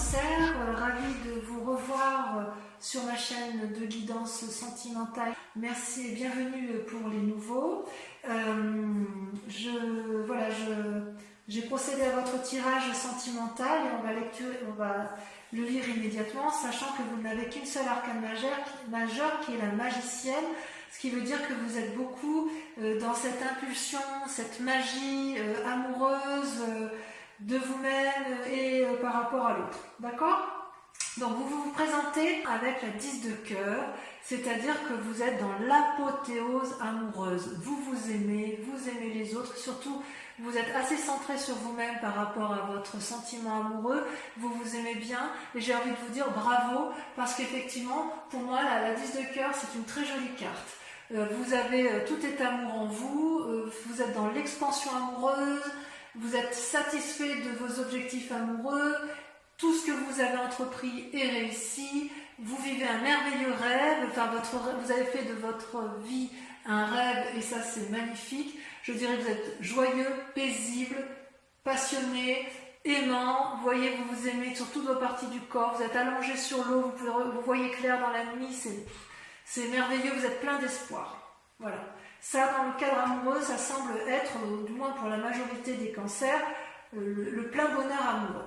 Cancer, ravie de vous revoir sur ma chaîne de guidance sentimentale. Merci et bienvenue pour les nouveaux. J'ai procédé à votre tirage sentimental et on va le lire immédiatement, sachant que vous n'avez qu'une seule arcane majeure qui est la magicienne, ce qui veut dire que vous êtes beaucoup dans cette impulsion, cette magie amoureuse de vous-même et par rapport à l'autre. D'accord ? Donc vous vous présentez avec la 10 de cœur, c'est-à-dire que vous êtes dans l'apothéose amoureuse. Vous aimez les autres, surtout vous êtes assez centré sur vous-même par rapport à votre sentiment amoureux, vous vous aimez bien et j'ai envie de vous dire bravo parce qu'effectivement pour moi la 10 de cœur c'est une très jolie carte. Vous avez tout est amour en vous, vous êtes dans l'expansion amoureuse, vous êtes satisfait de vos objectifs amoureux, tout ce que vous avez entrepris est réussi, vous vivez un merveilleux rêve, vous avez fait de votre vie un rêve et ça c'est magnifique. Je dirais que vous êtes joyeux, paisible, passionné, aimant, vous voyez, vous vous aimez sur toutes vos parties du corps, vous êtes allongé sur l'eau, vous voyez clair dans la nuit, c'est merveilleux, vous êtes plein d'espoir. Voilà. Ça, dans le cadre amoureux, ça semble être, du moins pour la majorité des cancers, le plein bonheur amoureux.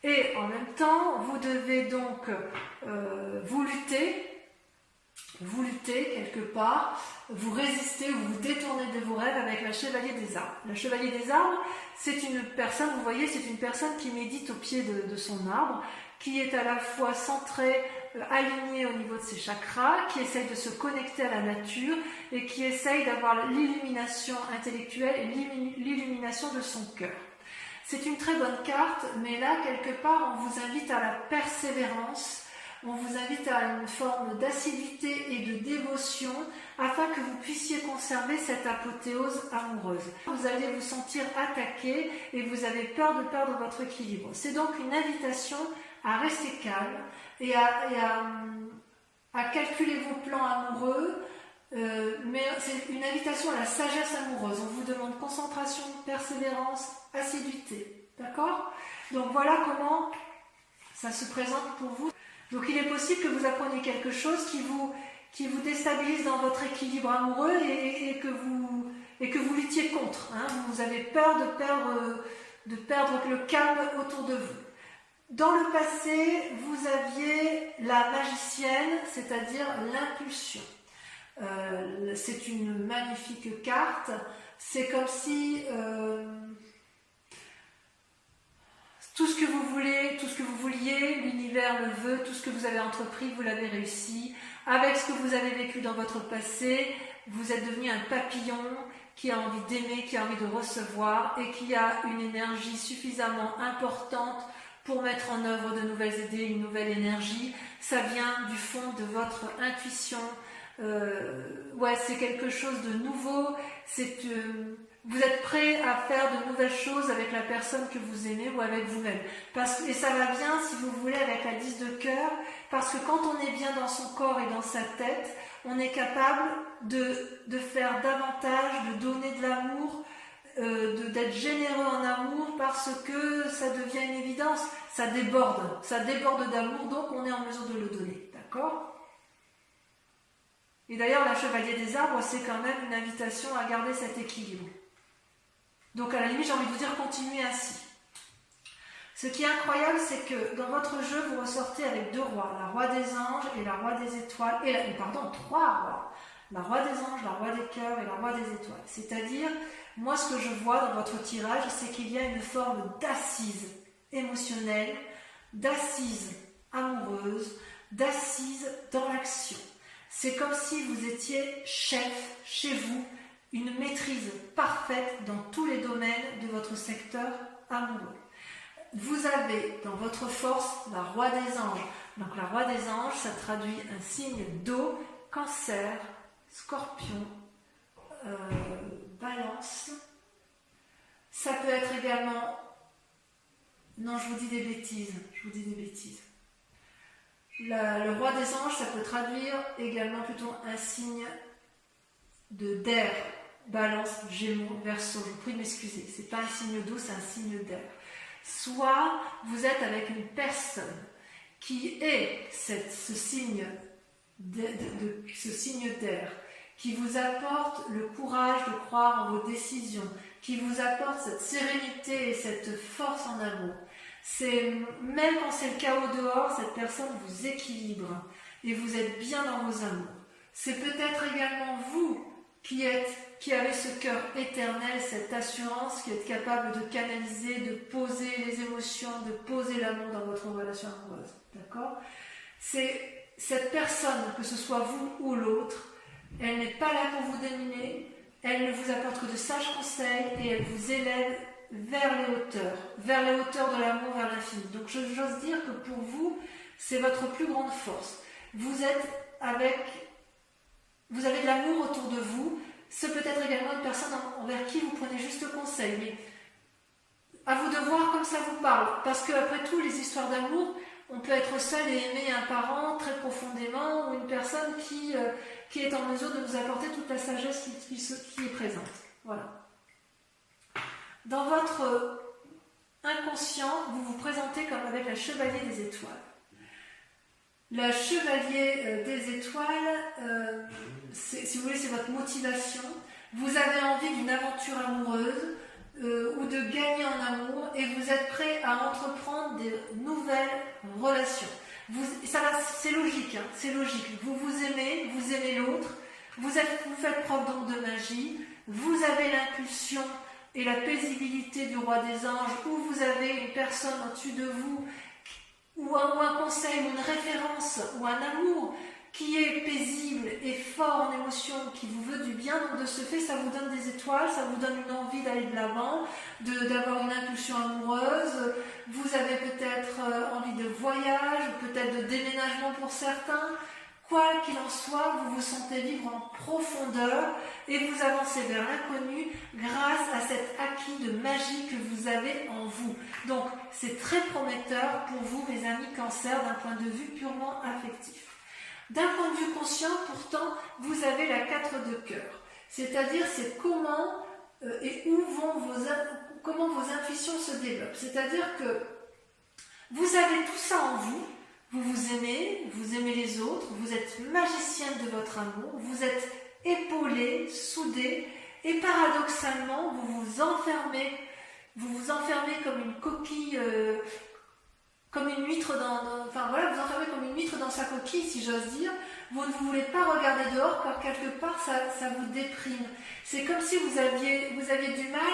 Et en même temps, vous devez donc vous lutter quelque part, vous résistez, vous détournez de vos rêves avec la chevalier des arbres. La chevalier des arbres, c'est une personne, vous voyez, c'est une personne qui médite au pied de son arbre, qui est à la fois centrée, alignée au niveau de ses chakras, qui essaye de se connecter à la nature et qui essaye d'avoir l'illumination intellectuelle et l'illumination de son cœur. C'est une très bonne carte, mais là, quelque part, on vous invite à la persévérance, on vous invite à une forme d'assiduité et de dévotion afin que vous puissiez conserver cette apothéose amoureuse. Vous allez vous sentir attaqué et vous avez peur de perdre votre équilibre. C'est donc une invitation à rester calme et à calculer vos plans amoureux, mais c'est une invitation à la sagesse amoureuse. On vous demande concentration, persévérance, assiduité. D'accord ? Donc voilà comment ça se présente pour vous. Donc il est possible que vous appreniez quelque chose qui vous déstabilise dans votre équilibre amoureux et que vous luttiez contre. Hein. Vous avez peur de perdre le calme autour de vous. Dans le passé, vous aviez la magicienne, c'est-à-dire l'impulsion. C'est une magnifique carte. C'est comme si tout ce que vous voulez, tout ce que vous vouliez, l'univers le veut, tout ce que vous avez entrepris, vous l'avez réussi. Avec ce que vous avez vécu dans votre passé, vous êtes devenu un papillon qui a envie d'aimer, qui a envie de recevoir et qui a une énergie suffisamment importante pour mettre en œuvre de nouvelles idées, une nouvelle énergie. Ça vient du fond de votre intuition. C'est quelque chose de nouveau. Vous êtes prêt à faire de nouvelles choses avec la personne que vous aimez ou avec vous-même. Et ça va bien, si vous voulez, avec la 10 de cœur, parce que quand on est bien dans son corps et dans sa tête, on est capable de faire davantage, de donner de l'amour, d'être généreux en amour parce que ça devient une évidence, ça déborde d'amour, donc on est en mesure de le donner. D'accord ? Et d'ailleurs, la chevalier des arbres, c'est quand même une invitation à garder cet équilibre. Donc à la limite, j'ai envie de vous dire, continuez ainsi. Ce qui est incroyable, c'est que dans votre jeu, vous ressortez avec deux rois, la roi des anges et la roi des étoiles, trois rois. La roi des anges, la roi des cœurs et la roi des étoiles. C'est-à-dire, moi ce que je vois dans votre tirage, c'est qu'il y a une forme d'assise émotionnelle, d'assise amoureuse, d'assise dans l'action. C'est comme si vous étiez chef chez vous, une maîtrise parfaite dans tous les domaines de votre secteur amoureux. Vous avez dans votre force la roi des anges. Donc la roi des anges, ça traduit un signe d'eau, Cancer, Scorpion, Balance. Ça peut être également... Non, je vous dis des bêtises. Le roi des anges, ça peut traduire également plutôt un signe d'air. Balance, Gémeaux, Verseau. Je vous prie de m'excuser. C'est pas un signe d'eau, c'est un signe d'air. soit vous êtes avec une personne qui est ce signe d'air, qui vous apporte le courage de croire en vos décisions, qui vous apporte cette sérénité et cette force en amour. Même quand c'est le chaos dehors, cette personne vous équilibre et vous êtes bien dans vos amours. C'est peut-être également vous qui avez ce cœur éternel, cette assurance, qui êtes capable de canaliser, de poser les émotions, de poser l'amour dans votre relation amoureuse. D'accord ? C'est cette personne, que ce soit vous ou l'autre, elle n'est pas là pour vous dominer, elle ne vous apporte que de sages conseils et elle vous élève vers les hauteurs de l'amour, vers l'infini. Donc j'ose dire que pour vous, c'est votre plus grande force. Vous avez de l'amour autour de vous, c'est peut-être également une personne envers qui vous prenez juste conseil, mais à vous de voir comme ça vous parle, parce qu'après tout, les histoires d'amour, on peut être seul et aimer un parent très profondément ou une personne qui est en mesure de nous apporter toute la sagesse qui est présente. Voilà. Dans votre inconscient, vous vous présentez comme avec la chevalier des étoiles. La chevalier des étoiles, si vous voulez, c'est votre motivation. Vous avez envie d'une aventure amoureuse ou de gagner en amour et vous êtes prêt à entreprendre des nouvelles relations. C'est logique, hein, c'est logique. Vous aimez l'autre, vous faites preuve donc de magie, vous avez l'impulsion et la paisibilité du roi des anges, ou vous avez une personne au-dessus de vous, ou un conseil, ou une référence, ou un amour qui est paisible et fort en émotion, qui vous veut du bien. Donc de ce fait, ça vous donne des étoiles, ça vous donne une envie d'aller de l'avant, d'avoir une impulsion amoureuse. Vous avez peut-être envie de voyage, peut-être de déménagement pour certains. Quoi qu'il en soit, vous vous sentez vivre en profondeur et vous avancez vers l'inconnu grâce à cet acquis de magie que vous avez en vous. Donc, c'est très prometteur pour vous, mes amis Cancer, d'un point de vue purement affectif. D'un point de vue conscient, pourtant, vous avez la 4 de cœur. C'est-à-dire, c'est comment et où comment vos intuitions se développent. C'est-à-dire que vous avez tout ça en vous. Vous aimez les autres, vous êtes magicienne de votre amour, vous êtes épaulé, soudé, et paradoxalement, vous vous enfermez comme une coquille, comme une huître vous enfermez comme une huître dans sa coquille, si j'ose dire. Vous ne voulez pas regarder dehors, car quelque part, ça vous déprime. C'est comme si vous aviez du mal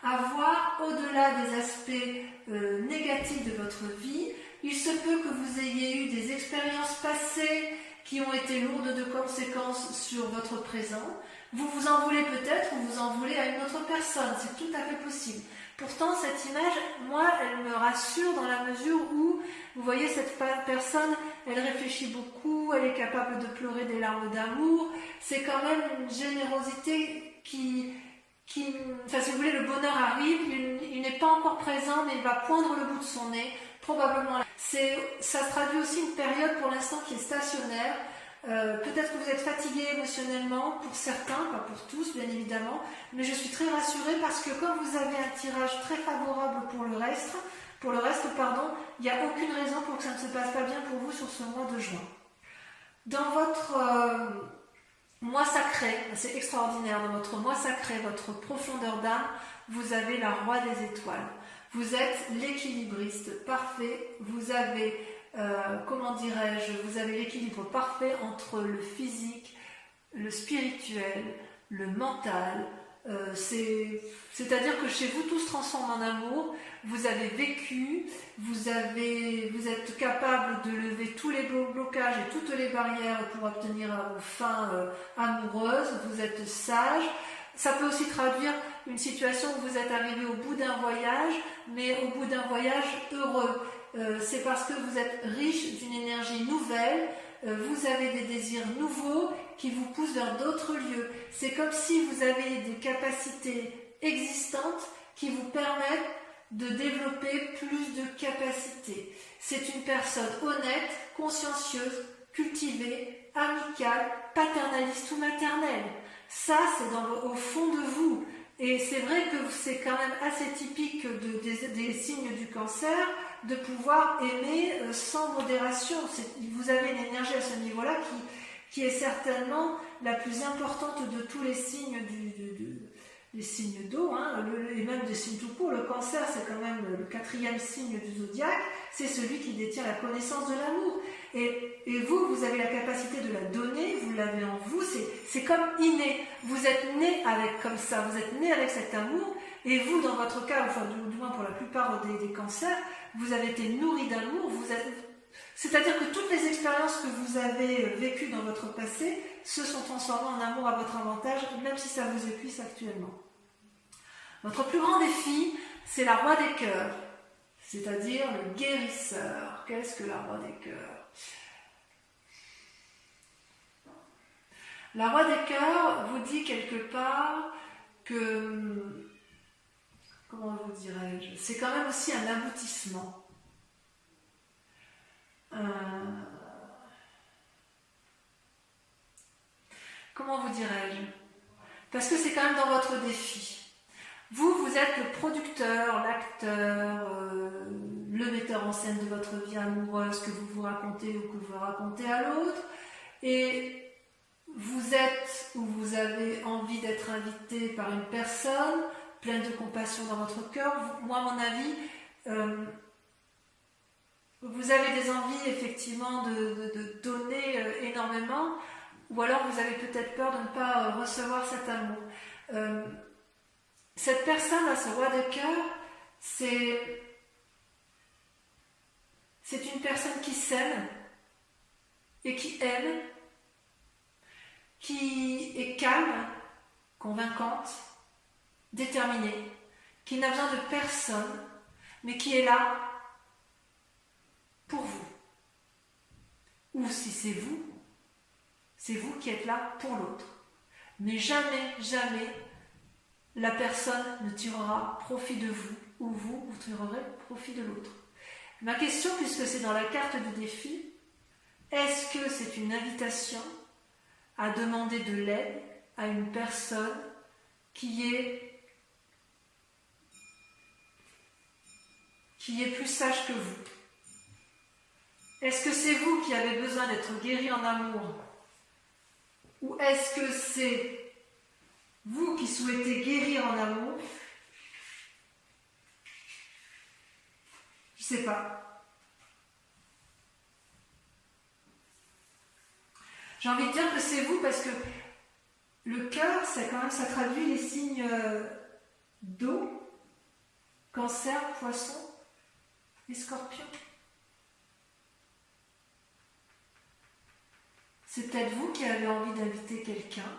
à voir au-delà des aspects négatifs de votre vie. Il se peut que vous ayez eu des expériences passées qui ont été lourdes de conséquences sur votre présent. Vous vous en voulez peut-être ou vous en voulez à une autre personne, c'est tout à fait possible. Pourtant, cette image, moi, elle me rassure dans la mesure où, vous voyez, cette personne, elle réfléchit beaucoup, elle est capable de pleurer des larmes d'amour. C'est quand même une générosité si vous voulez, le bonheur arrive, il n'est pas encore présent, mais il va poindre le bout de son nez, probablement. Ça traduit aussi une période pour l'instant qui est stationnaire. Peut-être que vous êtes fatigué émotionnellement, pour certains, pas pour tous bien évidemment, mais je suis très rassurée parce que comme vous avez un tirage très favorable pour le reste, il n'y a aucune raison pour que ça ne se passe pas bien pour vous sur ce mois de juin. Dans votre mois sacré, c'est extraordinaire, dans votre mois sacré, votre profondeur d'âme, vous avez la roi des étoiles. Vous êtes l'équilibriste parfait, vous avez, vous avez l'équilibre parfait entre le physique, le spirituel, le mental. C'est-à-dire que chez vous, tout se transforme en amour. Vous avez vécu, vous êtes capable de lever tous les blocages et toutes les barrières pour obtenir vos fins amoureuses. Vous êtes sage. Ça peut aussi traduire une situation où vous êtes arrivé au bout d'un voyage, mais au bout d'un voyage heureux. C'est parce que vous êtes riche d'une énergie nouvelle, vous avez des désirs nouveaux qui vous poussent vers d'autres lieux. C'est comme si vous avez des capacités existantes qui vous permettent de développer plus de capacités. C'est une personne honnête, consciencieuse, cultivée, amicale, paternaliste ou maternelle. Ça, c'est au fond de vous. Et c'est vrai que c'est quand même assez typique des signes du cancer de pouvoir aimer sans modération. Vous avez une énergie à ce niveau-là qui est certainement la plus importante de tous les signes des signes d'eau, hein, et même des signes tout court. Le cancer, c'est quand même le 4e signe du zodiaque, c'est celui qui détient la connaissance de l'amour. Et vous avez la capacité de la donner, vous l'avez en vous, c'est comme inné. Vous êtes né avec comme ça, vous êtes né avec cet amour, et vous, dans votre cas, enfin du moins pour la plupart des cancers, vous avez été nourri d'amour, c'est-à-dire que toutes les expériences que vous avez vécues dans votre passé se sont transformées en amour à votre avantage, même si ça vous épuise actuellement. Votre plus grand défi, c'est la roi des cœurs, c'est-à-dire le guérisseur. Qu'est-ce que la roi des cœurs? La roi des cœurs vous dit quelque part que, comment vous dirais-je, c'est quand même aussi un aboutissement. Comment vous dirais-je? Parce que c'est quand même dans votre défi. Vous êtes le producteur, l'acteur, le metteur en scène de votre vie amoureuse que vous vous racontez ou que vous racontez à l'autre. Et vous êtes ou vous avez envie d'être invité par une personne pleine de compassion dans votre cœur. Moi, à mon avis, vous avez des envies effectivement de donner énormément, ou alors vous avez peut-être peur de ne pas recevoir cet amour. Cette personne, là, ce roi de cœur, c'est une personne qui s'aime et qui aime, qui est calme, convaincante, déterminée, qui n'a besoin de personne, mais qui est là pour vous. Ou si c'est vous qui êtes là pour l'autre. Mais jamais, jamais, la personne ne tirera profit de vous, ou vous tirerez profit de l'autre. Ma question, puisque c'est dans la carte du défi, est-ce que c'est une invitation à demander de l'aide à une personne qui est plus sage que vous? Est-ce que c'est vous qui avez besoin d'être guéri en amour? Ou est-ce que c'est vous qui souhaitez guérir en amour? Je ne sais pas. J'ai envie de dire que c'est vous parce que le cœur, ça traduit les signes d'eau, cancer, poisson et scorpion. C'est peut-être vous qui avez envie d'inviter quelqu'un,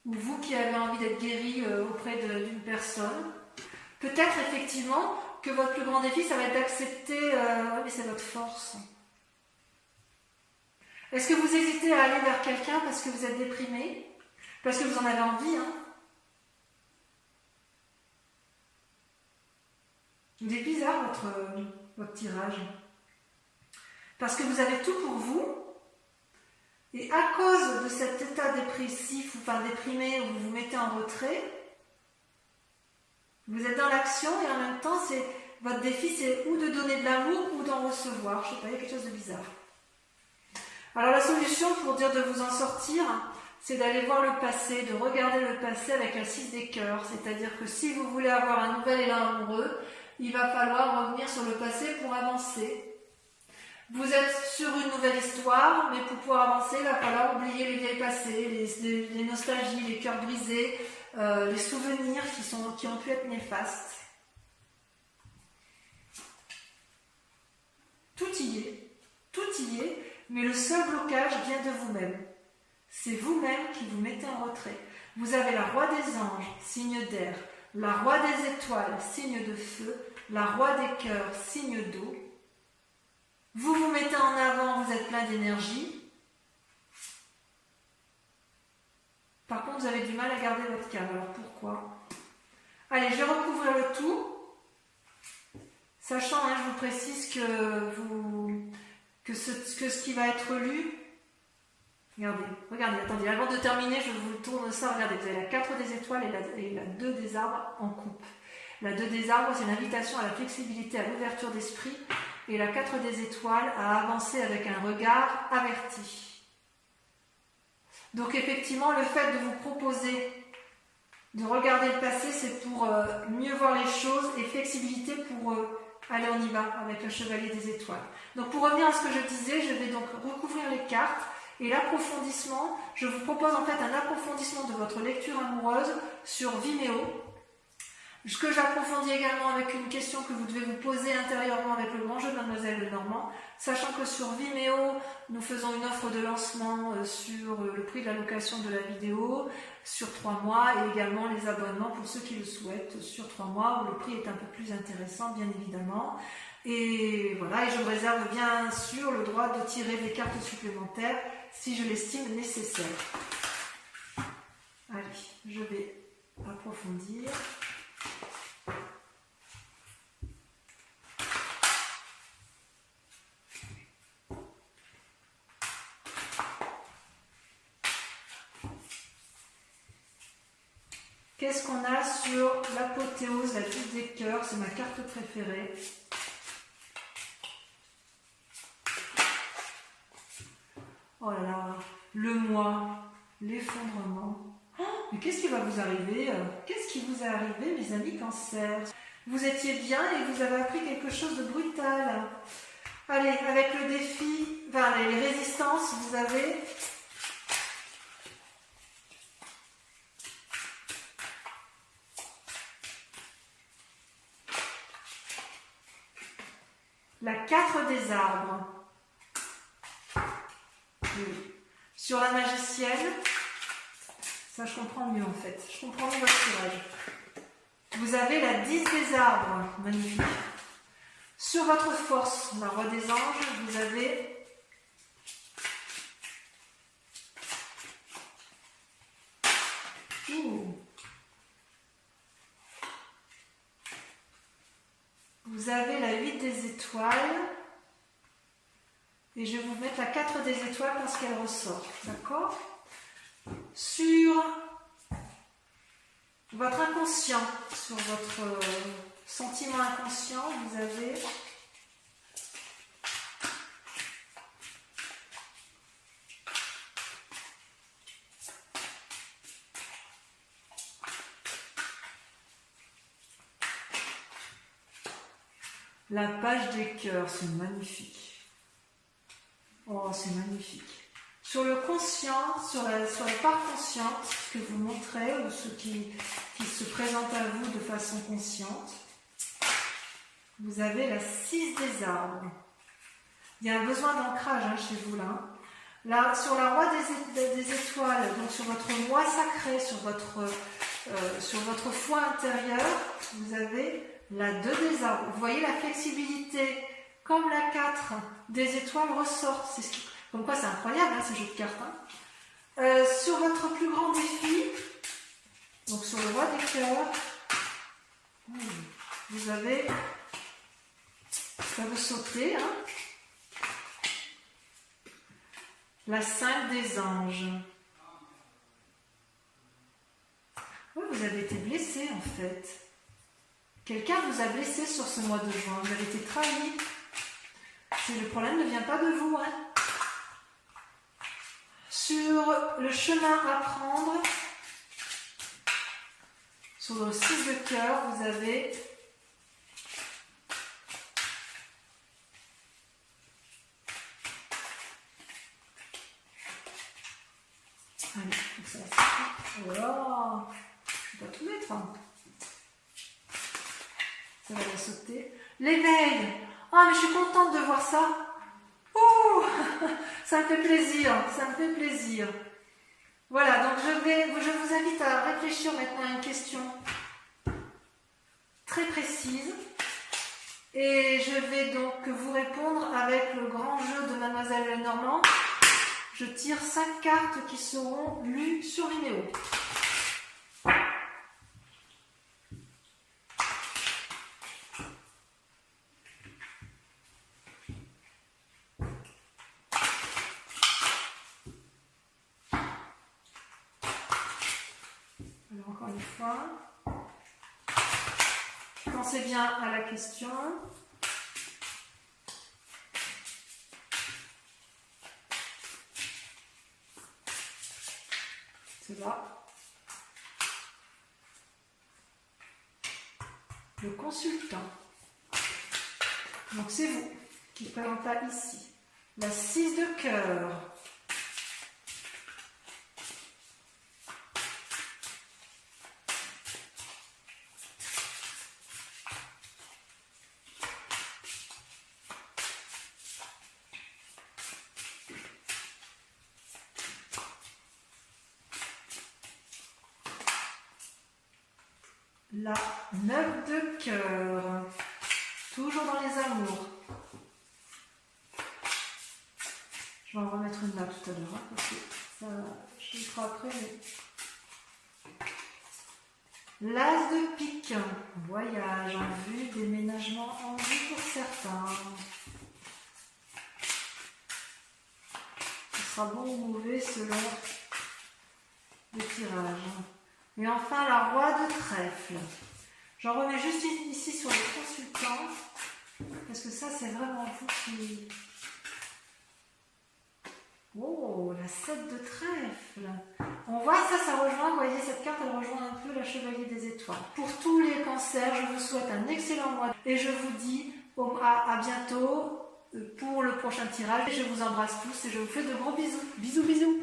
ou vous qui avez envie d'être guéri auprès d'une personne. Peut-être effectivement que votre plus grand défi, ça va être d'accepter, mais c'est votre force. Est-ce que vous hésitez à aller vers quelqu'un parce que vous êtes déprimé? Parce que vous en avez envie, hein? Il est bizarre votre tirage. Parce que vous avez tout pour vous, et à cause de cet état dépressif, enfin déprimé, où vous vous mettez en retrait, vous êtes dans l'action, et en même temps, votre défi, c'est ou de donner de l'amour, ou d'en recevoir. Je ne sais pas, il y a quelque chose de bizarre. Alors la solution pour dire de vous en sortir, c'est d'aller voir le passé, de regarder le passé avec un 6 des cœurs. C'est-à-dire que si vous voulez avoir un nouvel élan amoureux, il va falloir revenir sur le passé pour avancer. Vous êtes sur une nouvelle histoire, mais pour pouvoir avancer, il va falloir oublier les vieilles passés, les nostalgies, les cœurs brisés, les souvenirs qui ont pu être néfastes. Tout y est, mais le seul blocage vient de vous-même. C'est vous-même qui vous mettez en retrait. Vous avez la roi des anges, signe d'air, la roi des étoiles, signe de feu, la roi des cœurs, signe d'eau. Vous vous mettez en avant, vous êtes plein d'énergie. Par contre, vous avez du mal à garder votre calme. Alors pourquoi? Allez, je vais recouvrir le tout. Sachant, je vous précise que ce qui va être lu, Regardez, regardez, attendez, avant de terminer, je vous tourne ça. Regardez, vous avez la 4 des étoiles et la 2 des arbres en coupe. La 2 des arbres, c'est une invitation à la flexibilité, à l'ouverture d'esprit. Et la 4 des étoiles, à avancer avec un regard averti. Donc effectivement, le fait de vous proposer de regarder le passé, c'est pour mieux voir les choses, et flexibilité pour aller, on y va, avec le chevalier des étoiles. Donc pour revenir à ce que je disais, je vais donc recouvrir les cartes. Et l'approfondissement, je vous propose en fait un approfondissement de votre lecture amoureuse sur Vimeo. Ce que j'approfondis également avec une question que vous devez vous poser intérieurement avec le grand jeu de Mademoiselle Lenormand, sachant que sur Vimeo, nous faisons une offre de lancement sur le prix de la location de la vidéo sur 3 mois et également les abonnements pour ceux qui le souhaitent sur 3 mois où le prix est un peu plus intéressant bien évidemment. Et voilà, et je me réserve bien sûr le droit de tirer des cartes supplémentaires si je l'estime nécessaire. Allez, je vais approfondir. Qu'est-ce qu'on a sur l'apothéose, la vie des cœurs? C'est ma carte préférée. Oh là là, le moi, l'effondrement. Oh, mais qu'est-ce qui va vous arriver? Qu'est-ce qui vous est arrivé, mes amis Cancer? Vous étiez bien et vous avez appris quelque chose de brutal. Allez, avec le défi, enfin les résistances, vous avez la 4 des arbres. Oui. Sur la magicienne, ça je comprends mieux en fait. Je comprends mieux votre tirage. Vous avez la 10 des arbres, magnifique. Sur votre force, la roi des anges, vous avez vous avez la 8 des étoiles. Et je vais vous mettre la 4 des étoiles parce qu'elle ressort. D'accord? Sur votre inconscient, sur votre sentiment inconscient, vous avez la page des cœurs. C'est magnifique. Oh, c'est magnifique. Sur le conscient, sur la part consciente que vous montrez, ou ce qui se présente à vous de façon consciente, vous avez la 6 des arbres. Il y a un besoin d'ancrage chez vous là. Là, sur la roi des étoiles, donc sur votre moi sacré, sur votre foi intérieure, vous avez la 2 des arbres. Vous voyez la flexibilité. Comme la 4 des étoiles ressort, comme quoi c'est incroyable ces jeux de cartes. Sur votre plus grand défi, donc sur le roi des cœurs, vous avez, ça vous sautez, la 5 des anges. Oui, vous avez été blessé en fait. Quelqu'un vous a blessé sur ce mois de juin, vous avez été trahi. Le problème ne vient pas de vous. Sur le chemin à prendre, sur le 6 de cœur, vous avez allez, ça va. Oh là, je vais pas tout mettre. Ça va la sauter. L'éveil. Ah, mais je suis contente de voir ça. Ouh, ça me fait plaisir, ça me fait plaisir. Voilà, donc je vous invite à réfléchir maintenant à une question très précise. Et je vais donc vous répondre avec le grand jeu de Mademoiselle Lenormand. Je tire 5 cartes qui seront lues sur Vimeo. encore une fois. Pensez bien à la question. C'est là. Le consultant. Donc c'est vous qui présente là ici. La 6 de cœur. La 9 de cœur. Toujours dans les amours. Je vais en remettre une là tout à l'heure, hein, parce que ça, je le ferai après. Mais... L'as de pique. Voyage en vue, déménagement en vue pour certains. Ce sera bon ou mauvais selon le tirage. Et enfin, la roi de trèfle. J'en remets juste ici sur le consultant, parce que ça, c'est vraiment vous qui... Oh, la 7 de trèfle. On voit ça rejoint, vous voyez, cette carte, elle rejoint un peu la chevalier des étoiles. Pour tous les cancers, je vous souhaite un excellent mois et je vous dis à bientôt pour le prochain tirage. Je vous embrasse tous et je vous fais de gros bisous. Bisous, bisous.